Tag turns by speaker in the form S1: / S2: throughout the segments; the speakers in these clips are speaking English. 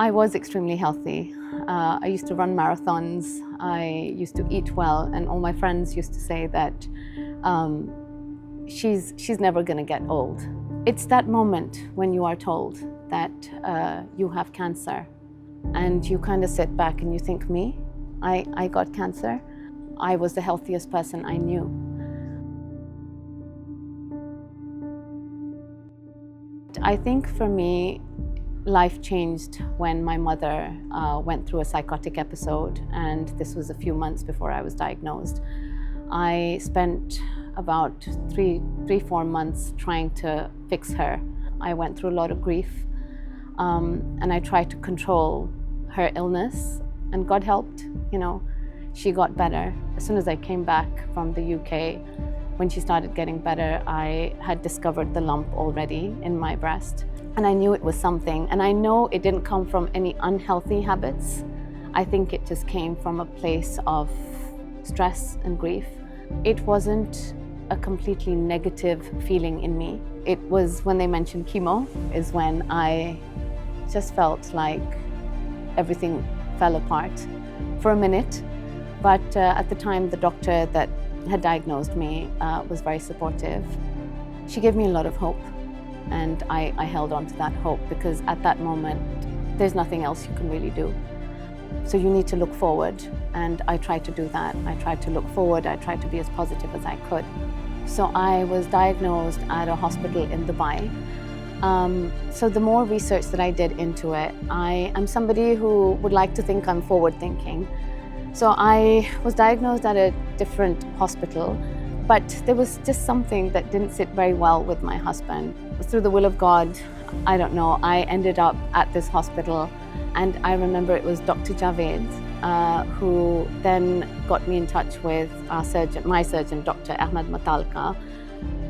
S1: I was extremely healthy. I used to run marathons. I used to eat well, and all my friends used to say that she's never going to get old. It's that moment when you are told that you have cancer, and you kind of sit back and you think, me? I got cancer. I was the healthiest person I knew. I think for me, life changed when my mother went through a psychotic episode, and this was a few months before I was diagnosed. I spent about three, 4 months trying to fix her. I went through a lot of grief, and I tried to control her illness, and God helped, she got better. As soon as I came back from the UK, when she started getting better, I had discovered the lump already in my breast. And I knew it was something. And I know it didn't come from any unhealthy habits. I think it just came from a place of stress and grief. It wasn't a completely negative feeling in me. It was when they mentioned chemo, is when I just felt like everything fell apart for a minute. But at the time, the doctor that had diagnosed me was very supportive. She gave me a lot of hope, and I held on to that hope, because at that moment, there's nothing else you can really do. So you need to look forward, and I tried to do that. I tried to look forward. I tried to be as positive as I could. So I was diagnosed at a hospital in Dubai. So the more research that I did into it, I am somebody who would like to think I'm forward-thinking. So I was diagnosed at a different hospital, but there was just something that didn't sit very well with my husband. Through the will of God, I don't know, I ended up at this hospital, and I remember it was Dr. Javed who then got me in touch with my surgeon, Dr. Ahmed Matalka,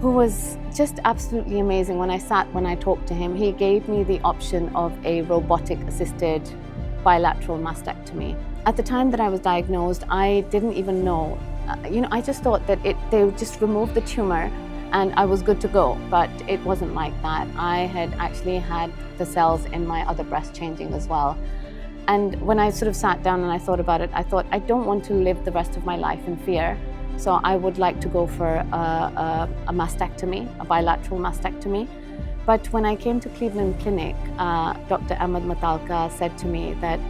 S1: who was just absolutely amazing. When I talked to him, he gave me the option of a robotic-assisted bilateral mastectomy. At the time that I was diagnosed, I didn't even know. I just thought that they would just remove the tumor and I was good to go, but it wasn't like that. I had actually had the cells in my other breast changing as well. And when I sort of sat down and I thought about it, I thought, I don't want to live the rest of my life in fear. So I would like to go for a mastectomy, a bilateral mastectomy. But when I came to Cleveland Clinic, Dr. Ahmed Matalka said to me that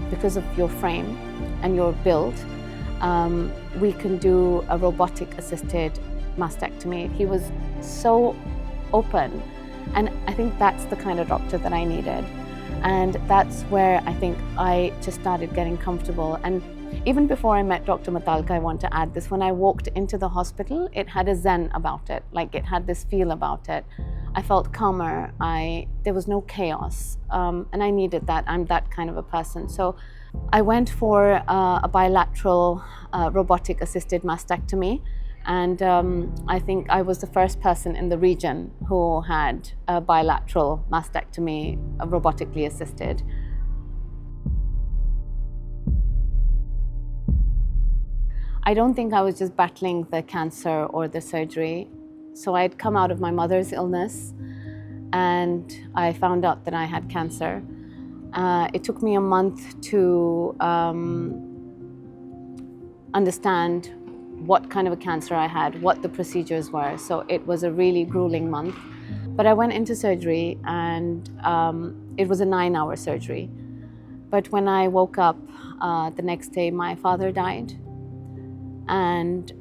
S1: because of your frame and your build, we can do a robotic-assisted mastectomy. He was so open, and I think that's the kind of doctor that I needed. And that's where I think I just started getting comfortable. And even before I met Dr. Matalka, I want to add this, when I walked into the hospital, it had a zen about it, like it had this feel about it. I felt calmer, there was no chaos, and I needed that. I'm that kind of a person. So I went for a bilateral robotic-assisted mastectomy, and I think I was the first person in the region who had a bilateral mastectomy, robotically assisted. I don't think I was just battling the cancer or the surgery. So I'd come out of my mother's illness, and I found out that I had cancer. It took me a month to understand what kind of a cancer I had, what the procedures were. So it was a really grueling month. But I went into surgery, and it was a 9-hour surgery. But when I woke up the next day, my father died. And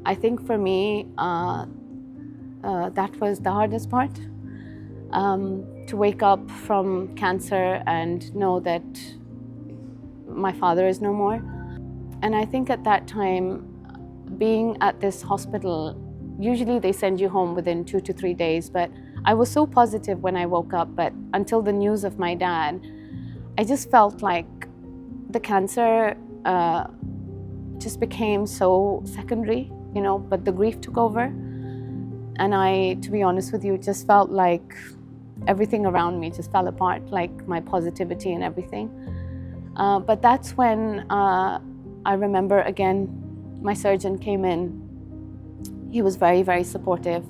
S1: I think for me, that was the hardest part, to wake up from cancer and know that my father is no more. And I think at that time, being at this hospital, usually they send you home within 2 to 3 days, but I was so positive when I woke up, but until the news of my dad, I just felt like the cancer just became so secondary, but the grief took over. And I, to be honest with you, just felt like everything around me just fell apart, like my positivity and everything. But that's when I remember again, my surgeon came in. He was very, very supportive.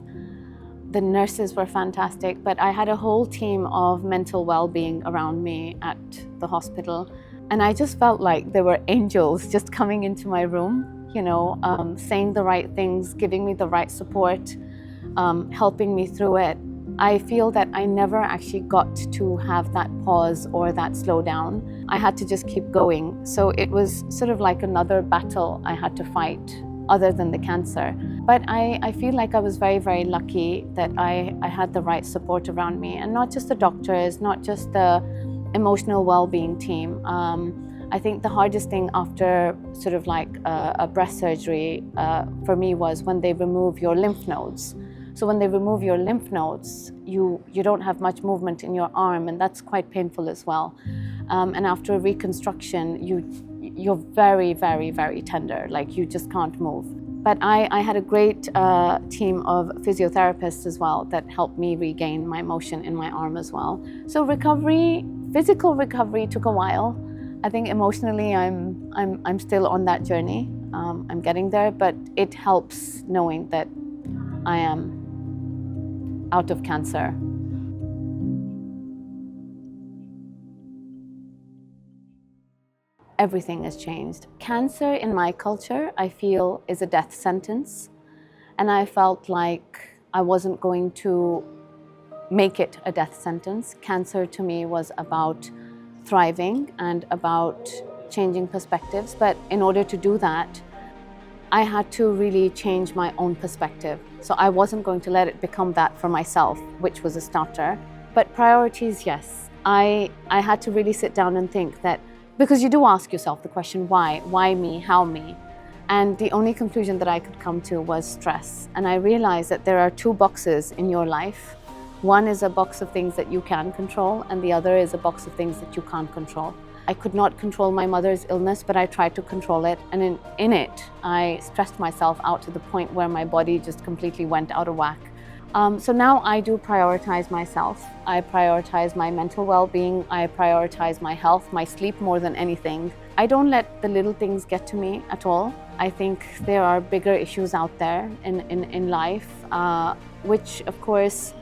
S1: The nurses were fantastic, but I had a whole team of mental well-being around me at the hospital. And I just felt like there were angels just coming into my room, saying the right things, giving me the right support, helping me through it. I feel that I never actually got to have that pause or that slowdown. I had to just keep going. So it was sort of like another battle I had to fight other than the cancer. But I feel like I was very, very lucky that I had the right support around me, and not just the doctors, not just the emotional well-being team. I think the hardest thing after sort of like a breast surgery for me was when they remove your lymph nodes. So when they remove your lymph nodes, you don't have much movement in your arm, and that's quite painful as well. And after a reconstruction, you're very, very, very tender, like you just can't move. But I had a great team of physiotherapists as well that helped me regain my motion in my arm as well. So physical recovery took a while. I think emotionally I'm still on that journey. I'm getting there, but it helps knowing that I am out of cancer. Everything has changed. Cancer in my culture, I feel, is a death sentence. And I felt like I wasn't going to make it a death sentence. Cancer to me was about thriving and about changing perspectives. But in order to do that, I had to really change my own perspective. So I wasn't going to let it become that for myself, which was a starter. But priorities, yes. I had to really sit down and think that, because you do ask yourself the question, why? Why me? How me? And the only conclusion that I could come to was stress. And I realized that there are two boxes in your life. One is a box of things that you can control, and the other is a box of things that you can't control. I could not control my mother's illness, but I tried to control it. And in it, I stressed myself out to the point where my body just completely went out of whack. So now I do prioritize myself. I prioritize my mental well-being. I prioritize my health, my sleep more than anything. I don't let the little things get to me at all. I think there are bigger issues out there in life, which of course,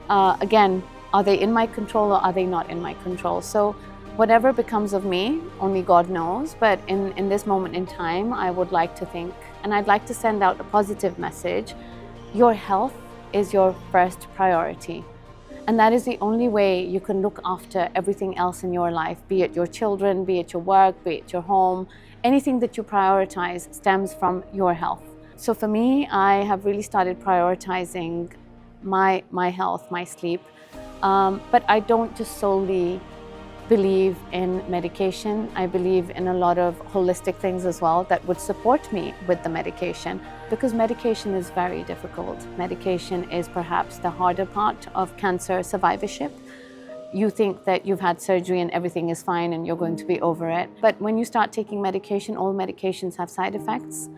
S1: again, are they in my control or are they not in my control? So whatever becomes of me, only God knows. But in this moment in time, I would like to think, and I'd like to send out a positive message. Your health is your first priority. And that is the only way you can look after everything else in your life, be it your children, be it your work, be it your home. Anything that you prioritize stems from your health. So for me, I have really started prioritizing my health, my sleep. But I don't just solely believe in medication. I believe in a lot of holistic things as well that would support me with the medication, because medication is very difficult. Medication is perhaps the harder part of cancer survivorship. You think that you've had surgery and everything is fine and you're going to be over it. But when you start taking medication, all medications have side effects.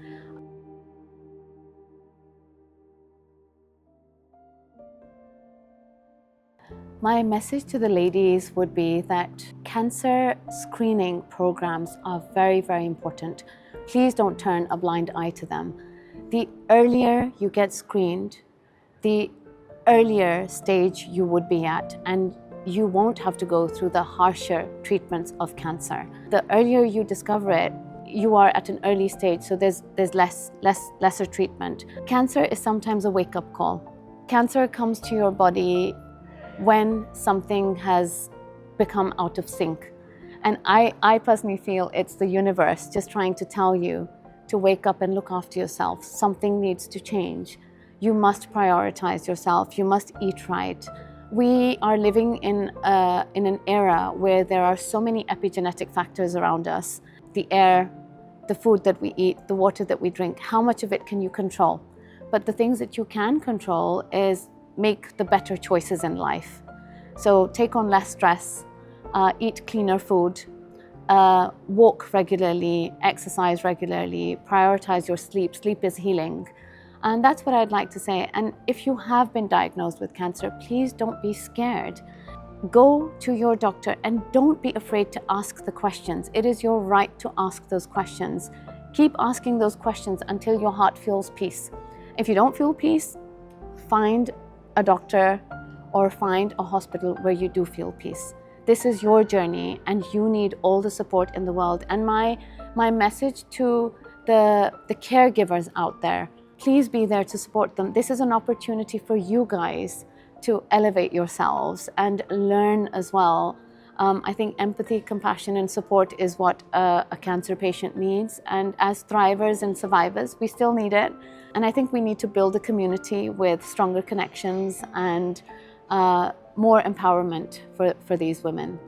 S1: My message to the ladies would be that cancer screening programs are very, very important. Please don't turn a blind eye to them. The earlier you get screened, the earlier stage you would be at, and you won't have to go through the harsher treatments of cancer. The earlier you discover it, you are at an early stage, so there's lesser treatment. Cancer is sometimes a wake-up call. Cancer comes to your body when something has become out of sync. And I personally feel it's the universe just trying to tell you to wake up and look after yourself. Something needs to change. You must prioritize yourself. You must eat right. We are living in an era where there are so many epigenetic factors around us. The air, the food that we eat, the water that we drink, how much of it can you control? But the things that you can control is make the better choices in life. So take on less stress, eat cleaner food, walk regularly, exercise regularly, prioritize your sleep. Sleep is healing. And that's what I'd like to say. And if you have been diagnosed with cancer, please don't be scared. Go to your doctor and don't be afraid to ask the questions. It is your right to ask those questions. Keep asking those questions until your heart feels peace. If you don't feel peace, find a doctor or find a hospital where you do feel peace. This is your journey and you need all the support in the world. And my message to the caregivers out there, please be there to support them. This is an opportunity for you guys to elevate yourselves and learn as well. I think empathy, compassion, and support is what a cancer patient needs. And as thrivers and survivors, we still need it. And I think we need to build a community with stronger connections and more empowerment for these women.